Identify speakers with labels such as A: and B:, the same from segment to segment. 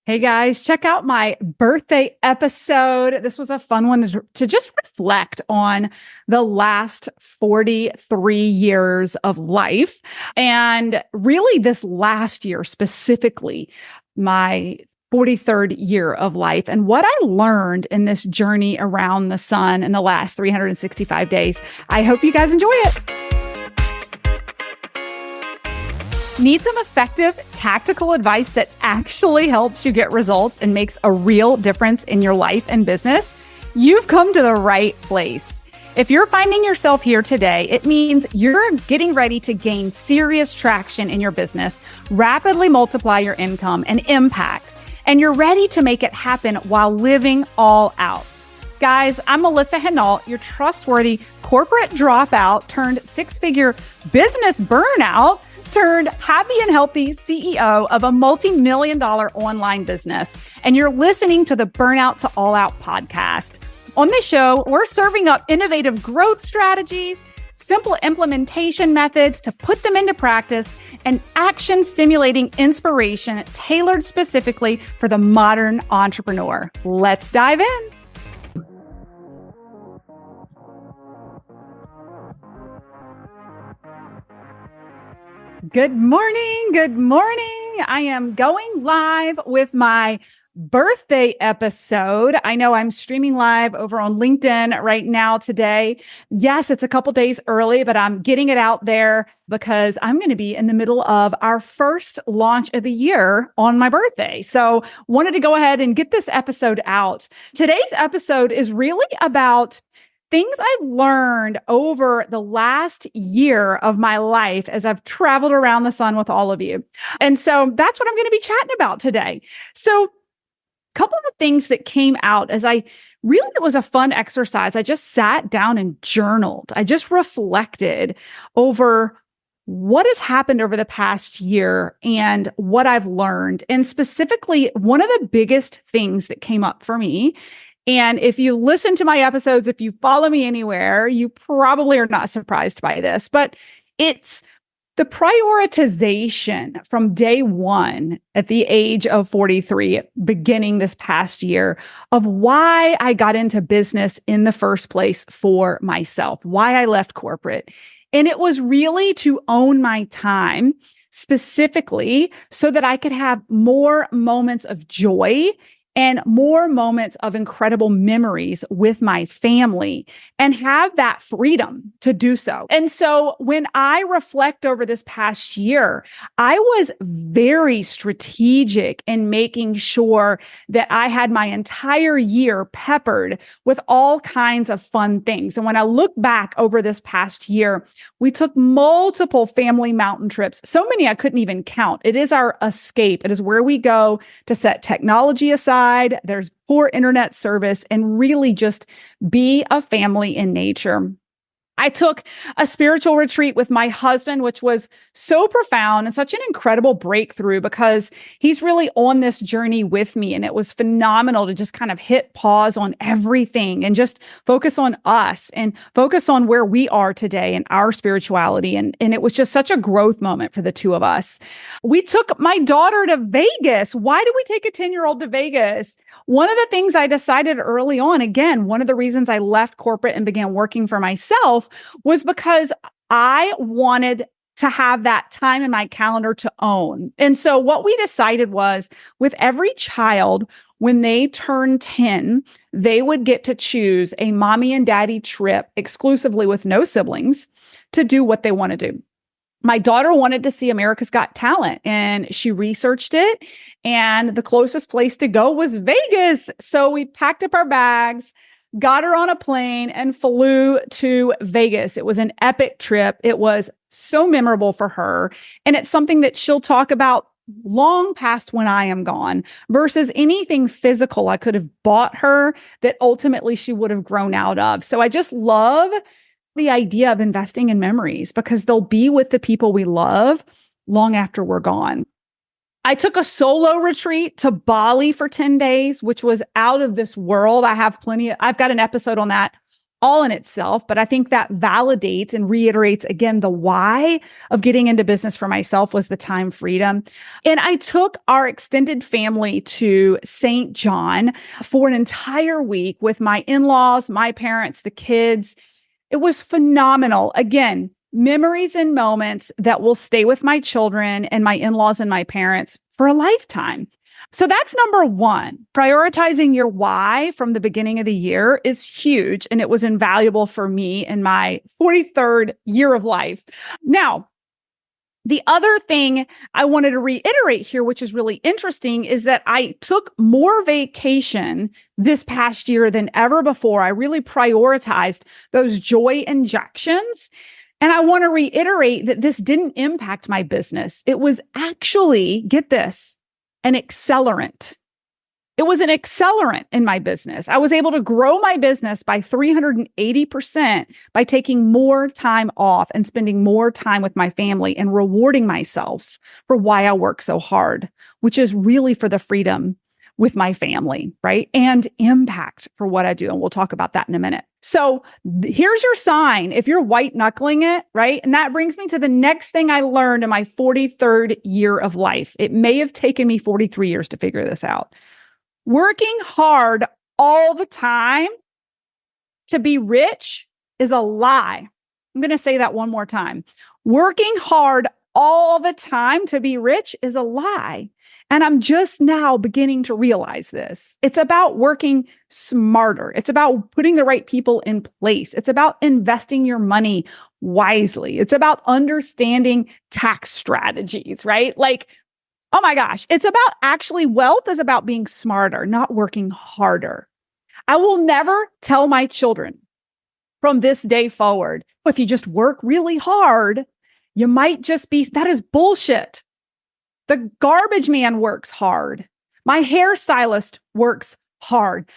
A: Hey guys, check out my birthday episode. This was a fun one to just reflect on the last 43 years of life. And really, this last year specifically, my 43rd year of life, and what I learned in this journey around the sun in the last 365 days. I hope you guys enjoy it. Need some effective, tactical advice that actually helps you get results and makes a real difference in your life and business? You've come to the right place. If you're finding yourself here today, it means you're getting ready to gain serious traction in your business, rapidly multiply your income and impact, and you're ready to make it happen while living all out. Guys, I'm Melissa Hinault, your trustworthy corporate dropout turned six-figure business burnout turned happy and healthy CEO of a multi-million-dollar online business. And you're listening to the Burnout to All Out podcast. On this show, we're serving up innovative growth strategies, simple implementation methods to put them into practice, and action-stimulating inspiration tailored specifically for the modern entrepreneur. Let's dive in. Good morning. Good morning. I am going live with my birthday episode. I know I'm streaming live over on LinkedIn right now today. Yes, it's a couple days early, but I'm getting it out there because I'm going to be in the middle of our first launch of the year on my birthday. So wanted to go ahead and get this episode out. Today's episode is really about things I've learned over the last year of my life as I've traveled around the sun with all of you. And so that's what I'm going to be chatting about today. So a couple of things that came out as it was a fun exercise. I just sat down and journaled. I just reflected over what has happened over the past year and what I've learned. And specifically, one of the biggest things that came up for me, and if you listen to my episodes, if you follow me anywhere, you probably are not surprised by this, but it's the prioritization from day one at the age of 43, beginning this past year, of why I got into business in the first place for myself, why I left corporate. And it was really to own my time, specifically so that I could have more moments of joy and more moments of incredible memories with my family and have that freedom to do so. And so when I reflect over this past year, I was very strategic in making sure that I had my entire year peppered with all kinds of fun things. And when I look back over this past year, we took multiple family mountain trips, so many I couldn't even count. It is our escape. It is where we go to set technology aside. There's poor internet service and really just be a family in nature. I took a spiritual retreat with my husband, which was so profound and such an incredible breakthrough because he's really on this journey with me. And it was phenomenal to just kind of hit pause on everything and just focus on us and focus on where we are today and our spirituality. And it was just such a growth moment for the two of us. We took my daughter to Vegas. Why did we take a 10-year-old to Vegas? One of the things I decided early on, again, one of the reasons I left corporate and began working for myself was because I wanted to have that time in my calendar to own. And so what we decided was with every child, when they turn 10, they would get to choose a mommy and daddy trip exclusively with no siblings to do what they want to do. My daughter wanted to see America's Got Talent and she researched it, and the closest place to go was Vegas. So we packed up our bags, got her on a plane, and flew to Vegas. It was an epic trip. It was so memorable for her. And it's something that she'll talk about long past when I am gone versus anything physical I could have bought her that ultimately she would have grown out of. So I just love the idea of investing in memories because they'll be with the people we love long after we're gone. I took a solo retreat to Bali for 10 days, which was out of this world. I've got an episode on that all in itself, but I think that validates and reiterates again the why of getting into business for myself was the time freedom. And I took our extended family to St. John for an entire week with my in-laws, my parents, the kids. It was phenomenal. Again, memories and moments that will stay with my children and my in-laws and my parents for a lifetime. So that's number one. Prioritizing your why from the beginning of the year is huge. And it was invaluable for me in my 43rd year of life. Now, the other thing I wanted to reiterate here, which is really interesting, is that I took more vacation this past year than ever before. I really prioritized those joy injections. And I want to reiterate that this didn't impact my business. It was actually, get this, an accelerant. It was an accelerant in my business. I was able to grow my business by 380% by taking more time off and spending more time with my family and rewarding myself for why I work so hard, which is really for the freedom with my family, right? And impact for what I do. And we'll talk about that in a minute. So here's your sign if you're white knuckling it, right? And that brings me to the next thing I learned in my 43rd year of life. It may have taken me 43 years to figure this out. Working hard all the time to be rich is a lie. I'm going to say that one more time. Working hard all the time to be rich is a lie. And I'm just now beginning to realize this. It's about working smarter. It's about putting the right people in place. It's about investing your money wisely. It's about understanding tax strategies, right? Like, oh my gosh, it's about actually wealth is about being smarter, not working harder. I will never tell my children from this day forward, if you just work really hard, you might just be, that is bullshit. The garbage man works hard. My hairstylist works hard.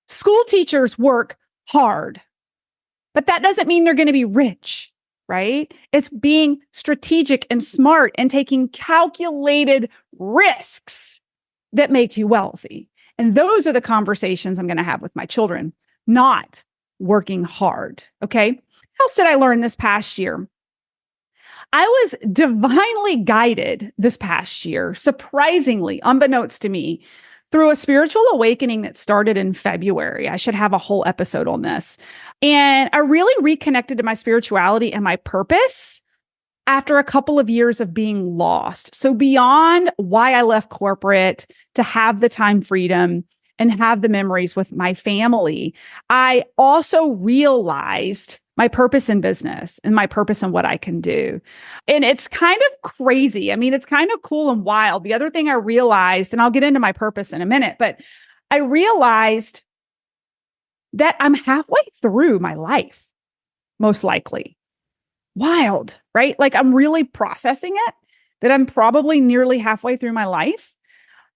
A: School teachers work hard. But that doesn't mean they're going to be rich, right? It's being strategic and smart and taking calculated risks that make you wealthy. And those are the conversations I'm going to have with my children, not working hard. Okay. How else did I learn this past year? I was divinely guided this past year, surprisingly, unbeknownst to me, through a spiritual awakening that started in February. I should have a whole episode on this. And I really reconnected to my spirituality and my purpose after a couple of years of being lost. So beyond why I left corporate to have the time freedom and have the memories with my family, I also realized my purpose in business and my purpose in what I can do. And it's kind of crazy. I mean, it's kind of cool and wild. The other thing I realized, and I'll get into my purpose in a minute, but I realized that I'm halfway through my life, most likely. Wild, right? Like I'm really processing it, that I'm probably nearly halfway through my life.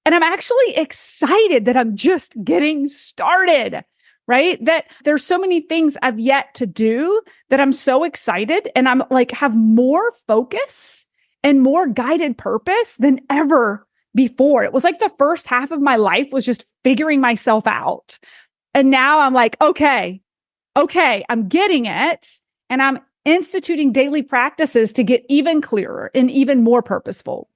A: And I'm actually excited that I'm just getting started, right? That there's so many things I've yet to do that I'm so excited and I'm like have more focus and more guided purpose than ever before. It was like the first half of my life was just figuring myself out. And now I'm like, okay, I'm getting it. And I'm instituting daily practices to get even clearer and even more purposeful.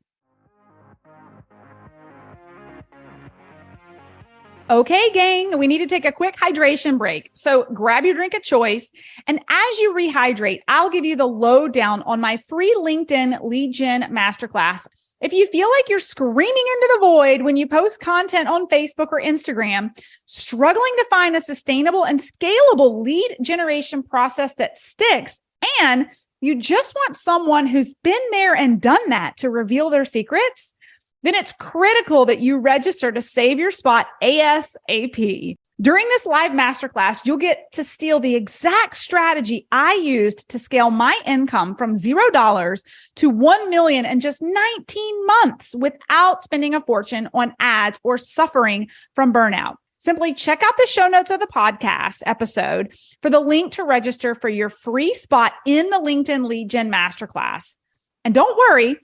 A: Okay, gang, we need to take a quick hydration break. So grab your drink of choice. And as you rehydrate, I'll give you the lowdown on my free LinkedIn lead gen masterclass. If you feel like you're screaming into the void when you post content on Facebook or Instagram, struggling to find a sustainable and scalable lead generation process that sticks, and you just want someone who's been there and done that to reveal their secrets, then it's critical that you register to save your spot ASAP. During this live masterclass, you'll get to steal the exact strategy I used to scale my income from $0 to $1 million in just 19 months without spending a fortune on ads or suffering from burnout. Simply check out the show notes of the podcast episode for the link to register for your free spot in the LinkedIn Lead Gen Masterclass. And don't worry,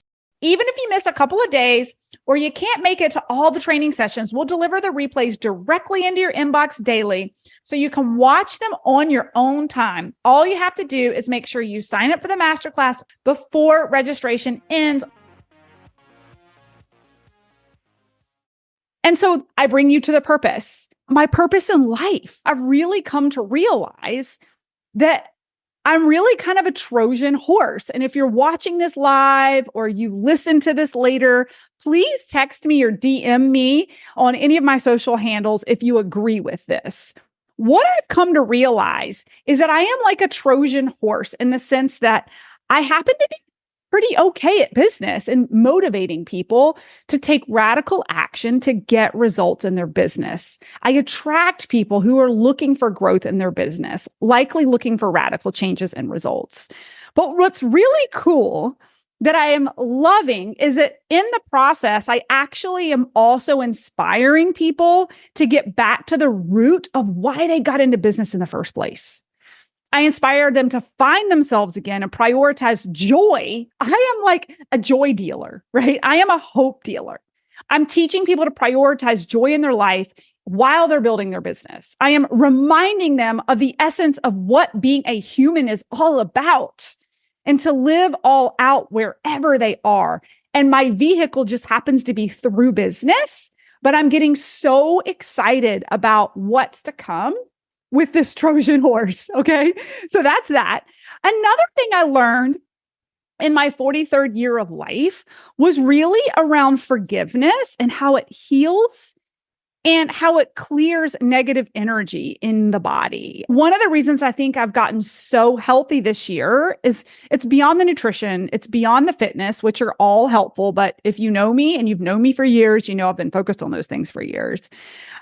A: Even if you miss a couple of days or you can't make it to all the training sessions, we'll deliver the replays directly into your inbox daily so you can watch them on your own time. All you have to do is make sure you sign up for the masterclass before registration ends. And so I bring you to the purpose. My purpose in life. I've really come to realize that I'm really kind of a Trojan horse. And if you're watching this live or you listen to this later, please text me or DM me on any of my social handles if you agree with this. What I've come to realize is that I am like a Trojan horse in the sense that I happen to be pretty okay at business and motivating people to take radical action to get results in their business. I attract people who are looking for growth in their business, likely looking for radical changes and results. But what's really cool that I am loving is that in the process, I actually am also inspiring people to get back to the root of why they got into business in the first place. I inspire them to find themselves again and prioritize joy. I am like a joy dealer, right? I am a hope dealer. I'm teaching people to prioritize joy in their life while they're building their business. I am reminding them of the essence of what being a human is all about and to live all out wherever they are. And my vehicle just happens to be through business, but I'm getting so excited about what's to come with this Trojan horse. Okay. So that's that. Another thing I learned in my 43rd year of life was really around forgiveness and how it heals and how it clears negative energy in the body. One of the reasons I think I've gotten so healthy this year is it's beyond the nutrition, it's beyond the fitness, which are all helpful. But if you know me and you've known me for years, you know I've been focused on those things for years.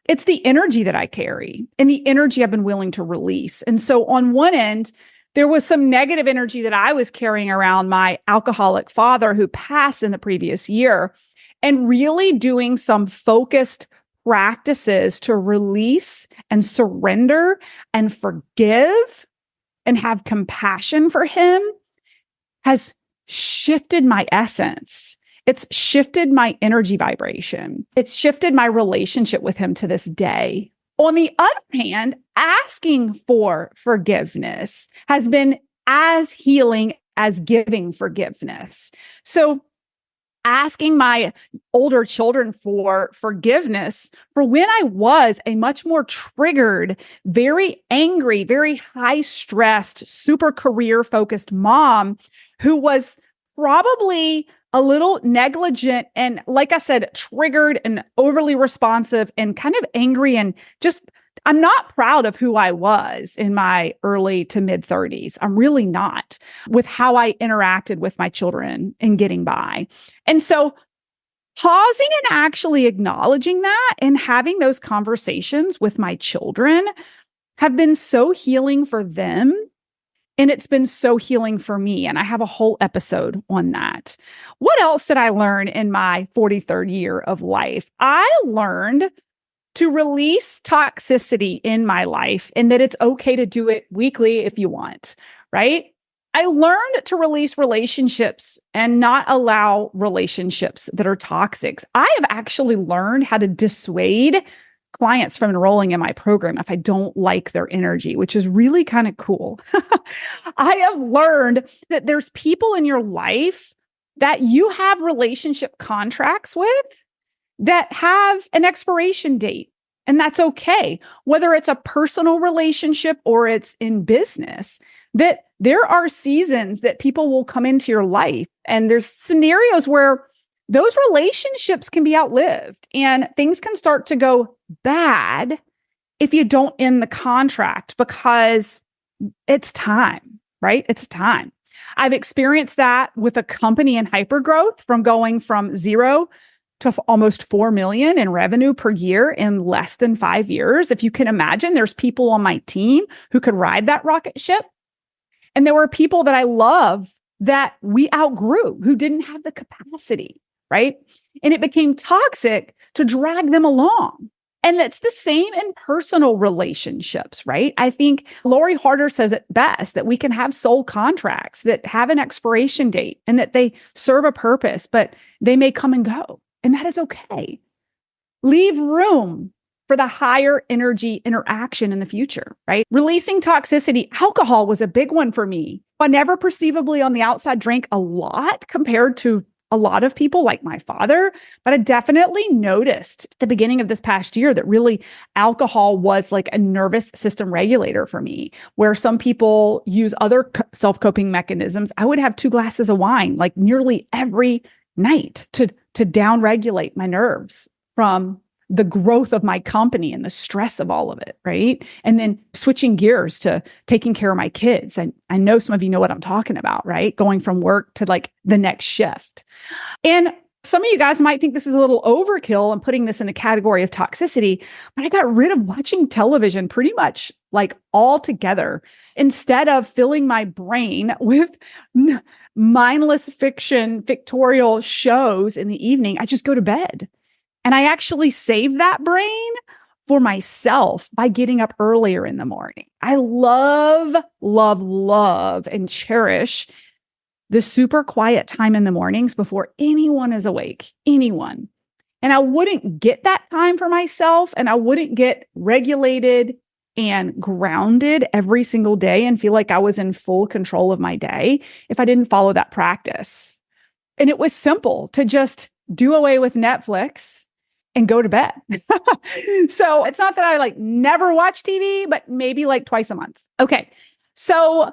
A: It's the energy that I carry and the energy I've been willing to release. And so on one end, there was some negative energy that I was carrying around my alcoholic father who passed in the previous year, and really doing some focused practices to release and surrender and forgive and have compassion for him has shifted my essence. It's shifted my energy vibration. It's shifted my relationship with him to this day. On the other hand, asking for forgiveness has been as healing as giving forgiveness. So asking my older children for forgiveness for when I was a much more triggered, very angry, very high stressed, super career focused mom who was probably a little negligent and, like I said, triggered and overly responsive and kind of angry and just, I'm not proud of who I was in my early to mid 30s. I'm really not, with how I interacted with my children and getting by. And so pausing and actually acknowledging that and having those conversations with my children have been so healing for them. And it's been so healing for me. And I have a whole episode on that. What else did I learn in my 43rd year of life? I learned to release toxicity in my life and that it's okay to do it weekly if you want, right? I learned to release relationships and not allow relationships that are toxic. I have actually learned how to dissuade clients from enrolling in my program if I don't like their energy, which is really kind of cool. I have learned that there's people in your life that you have relationship contracts with that have an expiration date, and that's okay. Whether it's a personal relationship or it's in business, that there are seasons that people will come into your life, and there's scenarios where those relationships can be outlived and things can start to go bad if you don't end the contract because it's time, right? It's time. I've experienced that with a company in hypergrowth from going from 0 to almost 4 million in revenue per year in less than 5 years. If you can imagine, there's people on my team who could ride that rocket ship. And there were people that I love that we outgrew who didn't have the capacity, right? And it became toxic to drag them along. And it's the same in personal relationships, right? I think Lori Harder says it best that we can have soul contracts that have an expiration date and that they serve a purpose, but they may come and go. And that is okay. Leave room for the higher energy interaction in the future, right? Releasing toxicity. Alcohol was a big one for me. I never perceivably on the outside drank a lot compared to a lot of people like my father, but I definitely noticed at the beginning of this past year that really alcohol was like a nervous system regulator for me, where some people use other self-coping mechanisms. I would have 2 glasses of wine like nearly every night to downregulate my nerves from the growth of my company and the stress of all of it, right? And then switching gears to taking care of my kids. And I know some of you know what I'm talking about, right? Going from work to like the next shift. And some of you guys might think this is a little overkill and putting this in the category of toxicity, but I got rid of watching television pretty much like altogether. Instead of filling my brain with mindless fiction, pictorial shows in the evening, I just go to bed. And I actually save that brain for myself by getting up earlier in the morning. I love, love, love, and cherish the super quiet time in the mornings before anyone is awake, anyone. And I wouldn't get that time for myself, and I wouldn't get regulated and grounded every single day and feel like I was in full control of my day if I didn't follow that practice. And it was simple to just do away with Netflix and go to bed. So it's not that I like never watch TV, but maybe like twice a month. Okay. So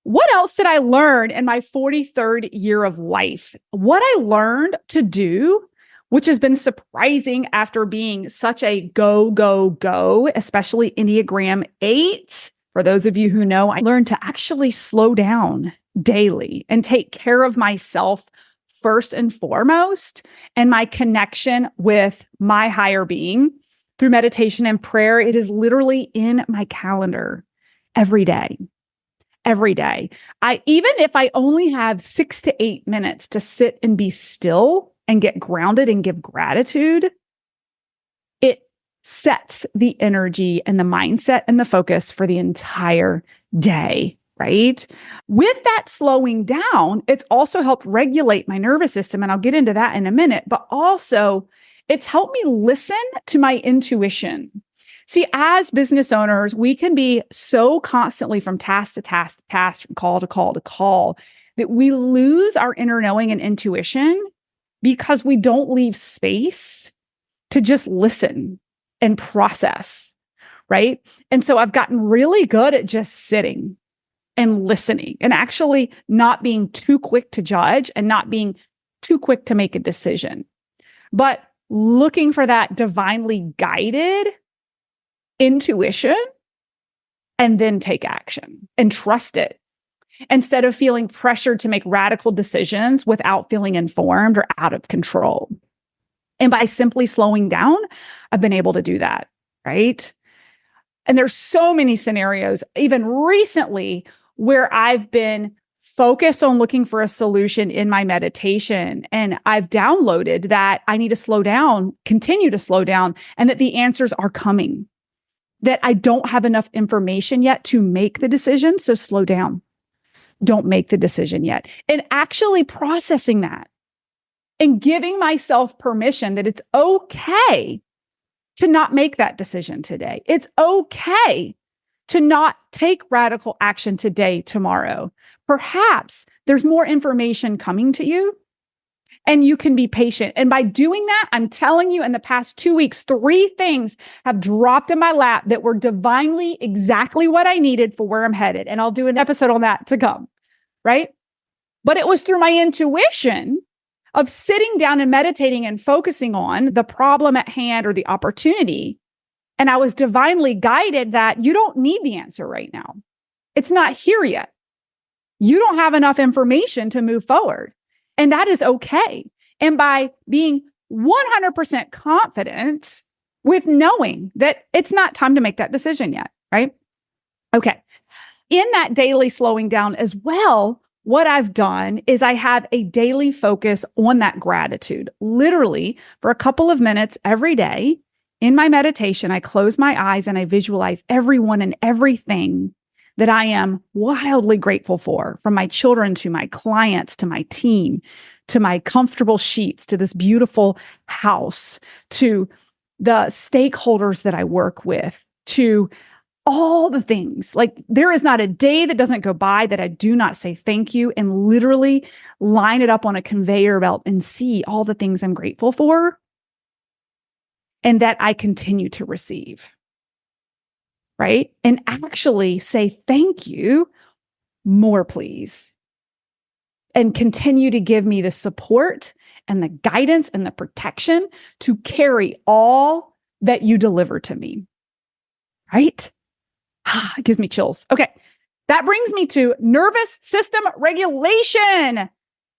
A: what else did I learn in my 43rd year of life? What I learned to do, which has been surprising after being such a go, go, go, especially Enneagram 8. For those of you who know, I learned to actually slow down daily and take care of myself first and foremost, and my connection with my higher being through meditation and prayer. It is literally in my calendar every day. Every day. Even if I only have 6 to 8 minutes to sit and be still and get grounded and give gratitude, it sets the energy and the mindset and the focus for the entire day. Right? With that slowing down, it's also helped regulate my nervous system. And I'll get into that in a minute, but also it's helped me listen to my intuition. See, as business owners, we can be so constantly from task to task to task, from call to call to call, that we lose our inner knowing and intuition because we don't leave space to just listen and process. Right? And so I've gotten really good at just sitting and listening and actually not being too quick to judge and not being too quick to make a decision, but looking for that divinely guided intuition and then take action and trust it instead of feeling pressured to make radical decisions without feeling informed or out of control. And by simply slowing down, I've been able to do that, right? And there's so many scenarios, even recently, where I've been focused on looking for a solution in my meditation. And I've downloaded that I need to slow down, continue to slow down, and that the answers are coming, that I don't have enough information yet to make the decision. So slow down. Don't make the decision yet. And actually processing that and giving myself permission that it's okay to not make that decision today. It's okay to not take radical action today, tomorrow. Perhaps there's more information coming to you and you can be patient. And by doing that, I'm telling you, in the past 2 weeks, 3 things have dropped in my lap that were divinely exactly what I needed for where I'm headed. And I'll do an episode on that to come, right? But it was through my intuition of sitting down and meditating and focusing on the problem at hand or the opportunity. And I was divinely guided that you don't need the answer right now. It's not here yet. You don't have enough information to move forward. And that is okay. And by being 100% confident with knowing that it's not time to make that decision yet, right? Okay. In that daily slowing down as well, what I've done is I have a daily focus on that gratitude, literally for a couple of minutes every day. in my meditation, I close my eyes and I visualize everyone and everything that I am wildly grateful for, from my children to my clients, to my team, to my comfortable sheets, to this beautiful house, to the stakeholders that I work with, to all the things. Like, there is not a day that doesn't go by that I do not say thank you, and literally line it up on a conveyor belt and see all the things I'm grateful for and that I continue to receive. Right? And actually say thank you more, please. And continue to give me the support and the guidance and the protection to carry all that you deliver to me. Right? It gives me chills. Okay. That brings me to nervous system regulation.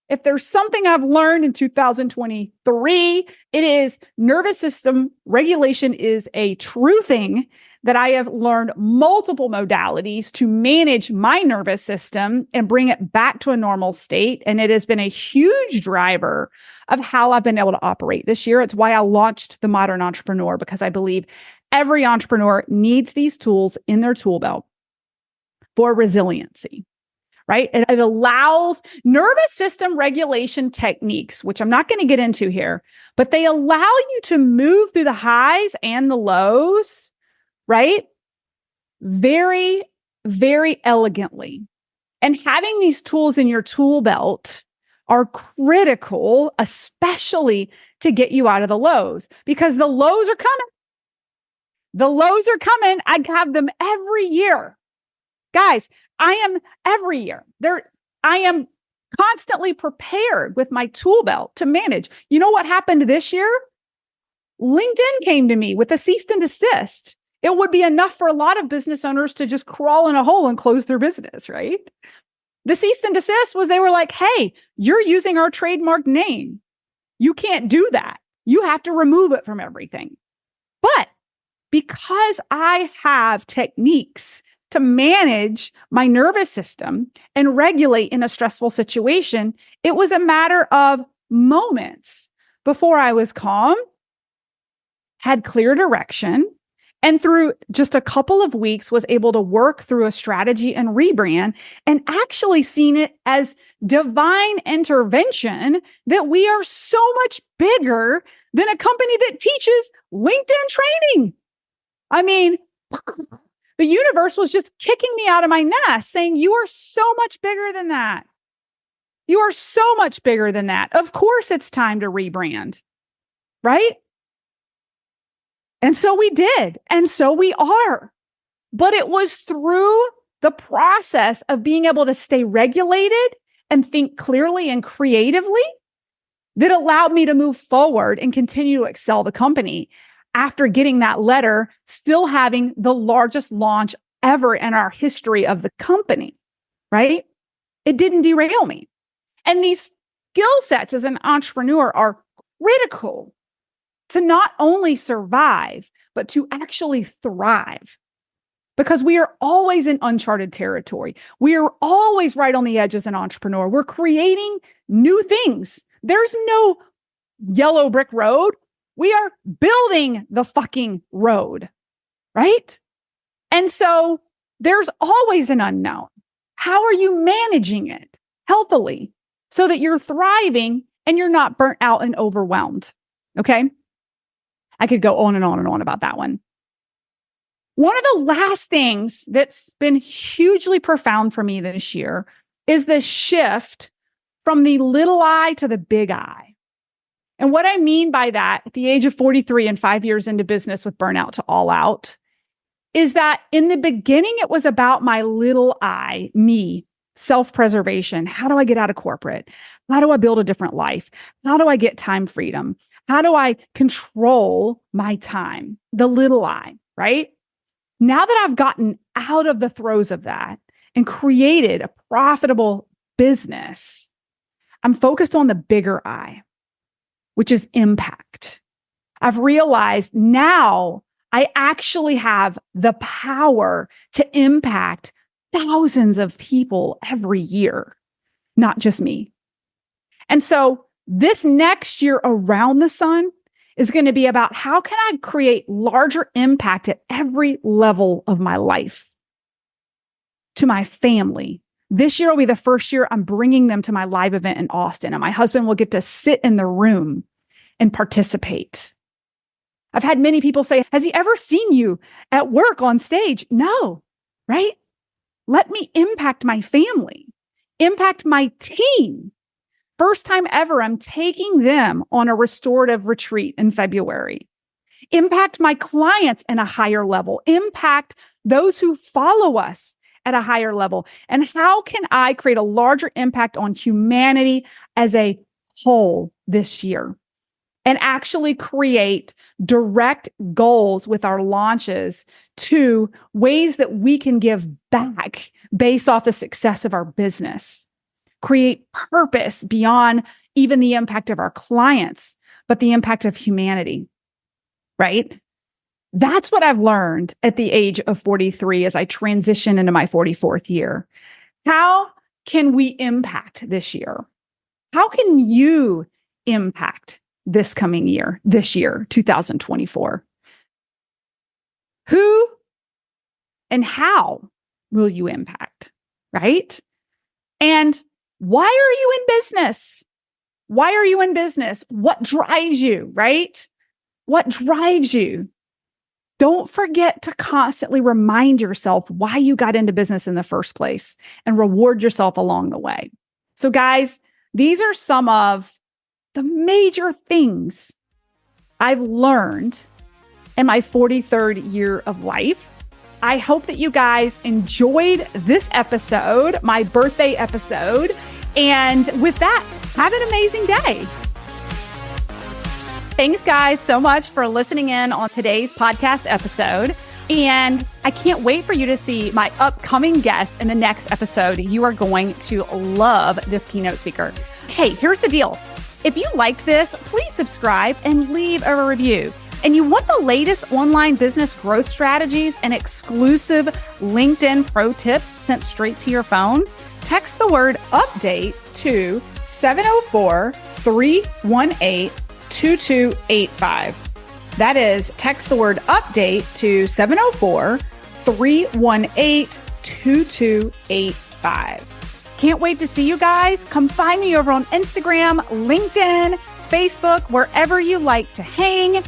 A: If there's something I've learned in 2023, it is nervous system regulation is a true thing that I have learned multiple modalities to manage my nervous system and bring it back to a normal state. And it has been a huge driver of how I've been able to operate this year. It's why I launched The Modern Entrepreneur, because I believe every entrepreneur needs these tools in their tool belt for resiliency. Right? It allows nervous system regulation techniques, which I'm not going to get into here, but they allow you to move through the highs and the lows, right? Very, very elegantly. And having these tools in your tool belt are critical, especially to get you out of the lows, because the lows are coming. The lows are coming. I have them every year. Guys, I am every year there. I am constantly prepared with my tool belt to manage. You know what happened this year? LinkedIn came to me with a cease and desist. It would be enough for a lot of business owners to just crawl in a hole and close their business, right? The cease and desist was, they were like, hey, you're using our trademark name. You can't do that. You have to remove it from everything. But because I have techniques to manage my nervous system and regulate in a stressful situation, it was a matter of moments before I was calm, had clear direction, and through just a couple of weeks was able to work through a strategy and rebrand, and actually seen it as divine intervention that we are so much bigger than a company that teaches LinkedIn training. I mean, the universe was just kicking me out of my nest saying, you are so much bigger than that. You are so much bigger than that. Of course, it's time to rebrand, right? And so we did. And so we are. But it was through the process of being able to stay regulated and think clearly and creatively that allowed me to move forward and continue to excel the company. After getting that letter, still having the largest launch ever in our history of the company, right? It didn't derail me. And these skill sets as an entrepreneur are critical to not only survive, but to actually thrive. Because we are always in uncharted territory. We are always right on the edge as an entrepreneur. We're creating new things. There's no yellow brick road. We are building the fucking road, right? And so there's always an unknown. How are you managing it healthily so that you're thriving and you're not burnt out and overwhelmed? Okay. I could go on and on and on about that one. One of the last things that's been hugely profound for me this year is the shift from the little I to the big I. And what I mean by that, at the age of 43 and 5 years into business with burnout to all out, is that in the beginning, it was about my little I, me, self-preservation. How do I get out of corporate? How do I build a different life? How do I get time freedom? How do I control my time? The little I, right? Now that I've gotten out of the throes of that and created a profitable business, I'm focused on the bigger I, which is impact. I've realized now I actually have the power to impact thousands of people every year, not just me. And so this next year around the sun is going to be about how can I create larger impact at every level of my life to my family. This year will be the first year I'm bringing them to my live event in Austin, and my husband will get to sit in the room and participate. I've had many people say, has he ever seen you at work on stage? No, right? Let me impact my family, impact my team. First time ever, I'm taking them on a restorative retreat in February. Impact my clients in a higher level, impact those who follow us at a higher level. And how can I create a larger impact on humanity as a whole this year? And actually create direct goals with our launches to ways that we can give back based off the success of our business. Create purpose beyond even the impact of our clients, but the impact of humanity, right? That's what I've learned at the age of 43 as I transition into my 44th year. How can we impact this year? How can you impact this coming year, this year, 2024? Who and how will you impact, right? And why are you in business? Why are you in business? What drives you, right? What drives you? Don't forget to constantly remind yourself why you got into business in the first place and reward yourself along the way. So guys, these are some of the major things I've learned in my 43rd year of life. I hope that you guys enjoyed this episode, my birthday episode. And with that, have an amazing day. Thanks, guys, so much for listening in on today's podcast episode. And I can't wait for you to see my upcoming guest in the next episode. You are going to love this keynote speaker. Hey, here's the deal. If you liked this, please subscribe and leave a review. And you want the latest online business growth strategies and exclusive LinkedIn pro tips sent straight to your phone? Text the word update to 704-318-2285. That is, text the word update to 704-318-2285. Can't wait to see you guys. Come find me over on Instagram, LinkedIn, Facebook, wherever you like to hang.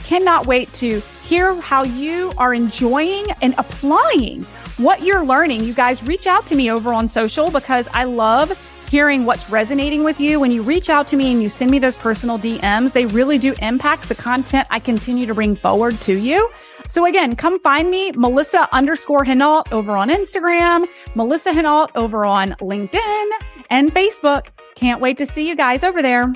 A: Cannot wait to hear how you are enjoying and applying what you're learning. You guys reach out to me over on social because I love hearing what's resonating with you. When you reach out to me and you send me those personal DMs, they really do impact the content I continue to bring forward to you. So again, come find me, Melissa_Hinault over on Instagram, Melissa Hinault over on LinkedIn and Facebook. Can't wait to see you guys over there.